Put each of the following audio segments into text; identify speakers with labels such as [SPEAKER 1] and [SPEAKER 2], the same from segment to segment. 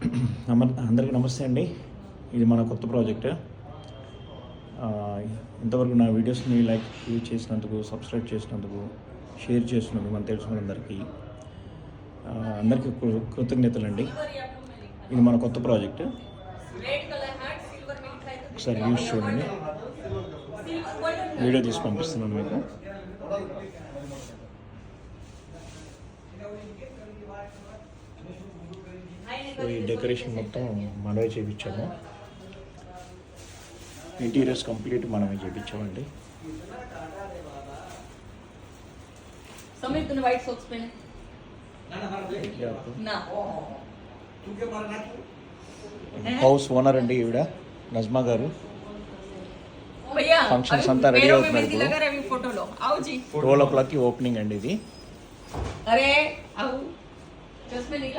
[SPEAKER 1] అందరికీ నమస్తే అండి. ఇది మన కొత్త ప్రాజెక్ట్. ఇంతవరకు నా వీడియోస్ని లైక్ చేసినందుకు, సబ్స్క్రైబ్ చేసినందుకు, షేర్ చేసినందుకు మన తెలిసిన అందరికీ కృతజ్ఞతలండి. ఇది మన కొత్త ప్రాజెక్ట్. ఒకసారి వ్యూస్ చూడండి. వీడియో తీసి పంపిస్తున్నాను మీకు. ఈ డెకరేషన్ మొత్తం మనమే చేయించాము. ఇంటీరియర్స్ కంప్లీట్ మనమే చేయించామండి. హౌస్ ఓనర్ అండి ఈవిడ, నజ్మా గారు. ఫంక్షన్స్ అంతా రెడీ అవుతున్నారు. ఇప్పుడు 12 ఓపెనింగ్ అండి ఇది.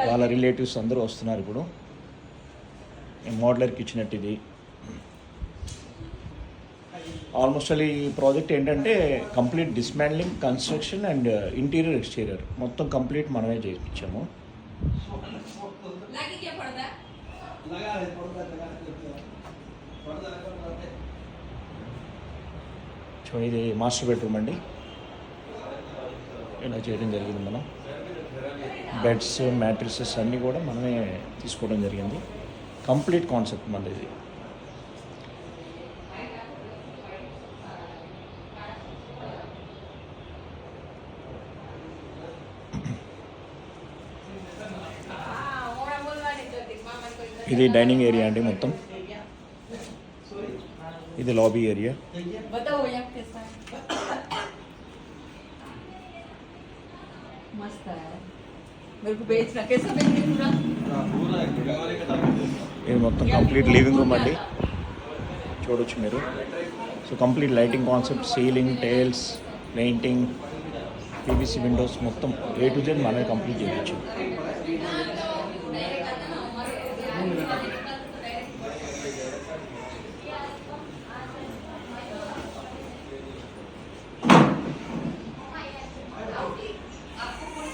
[SPEAKER 1] వాళ్ళ రిలేటివ్స్ అందరూ వస్తున్నారు. ఇప్పుడు మోడలర్కి ఇచ్చినట్టు ఇది ఆల్మోస్ట్ ఈ ప్రాజెక్ట్ ఏంటంటే complete dismantling, construction and interior exterior మొత్తం కంప్లీట్ మనమే చేయించాము. సో ఇది మాస్టర్ బెడ్రూమ్ అండి. ఇలా చేయడం జరిగింది. మనం బెడ్స్, మ్యాట్రిసెస్ అన్నీ కూడా మనమే తీసుకోవడం జరిగింది. కంప్లీట్ కాన్సెప్ట్ మనది ఇది. ఇది డైనింగ్ ఏరియా అండి మొత్తం. ఇది లాబీ ఏరియా. ఇది మొత్తం కంప్లీట్ లివింగ్ రూమ్ అండి, చూడొచ్చు మీరు. So complete lighting concept, ceiling, tiles, painting, PVC Windows మొత్తం A to Z మనమే కంప్లీట్ చేయొచ్చు.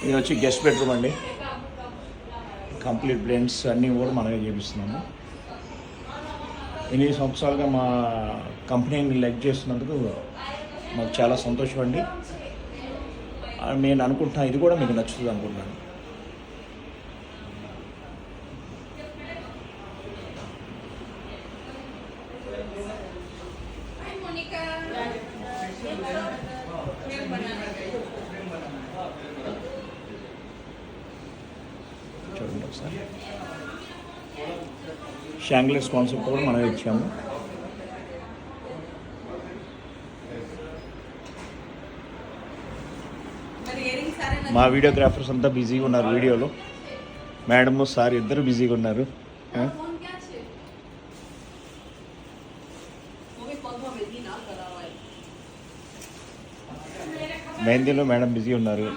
[SPEAKER 1] ఇది వచ్చి గెస్ట్ బెడ్రూమ్ అండి. కంప్లీట్ బ్లెండ్స్ అన్నీ కూడా మనమే చేపిస్తున్నాము. ఎన్ని సంవత్సరాలుగా మా కంపెనీని లైక్ చేస్తున్నందుకు మాకు చాలా సంతోషం అండి. నేను అనుకుంటున్నాను ఇది కూడా మీకు నచ్చుతుంది అనుకుంటున్నాను. చూడండి ఒకసారి. షాంగ్లెస్ కాన్సెప్ట్ కూడా మనం ఇచ్చాము. మా వీడియోగ్రాఫర్స్ అంతా బిజీగా ఉన్నారు వీడియోలో. మేడము, సార్ ఇద్దరు బిజీగా ఉన్నారు. మెహందీలో మేడం బిజీ ఉన్నారు.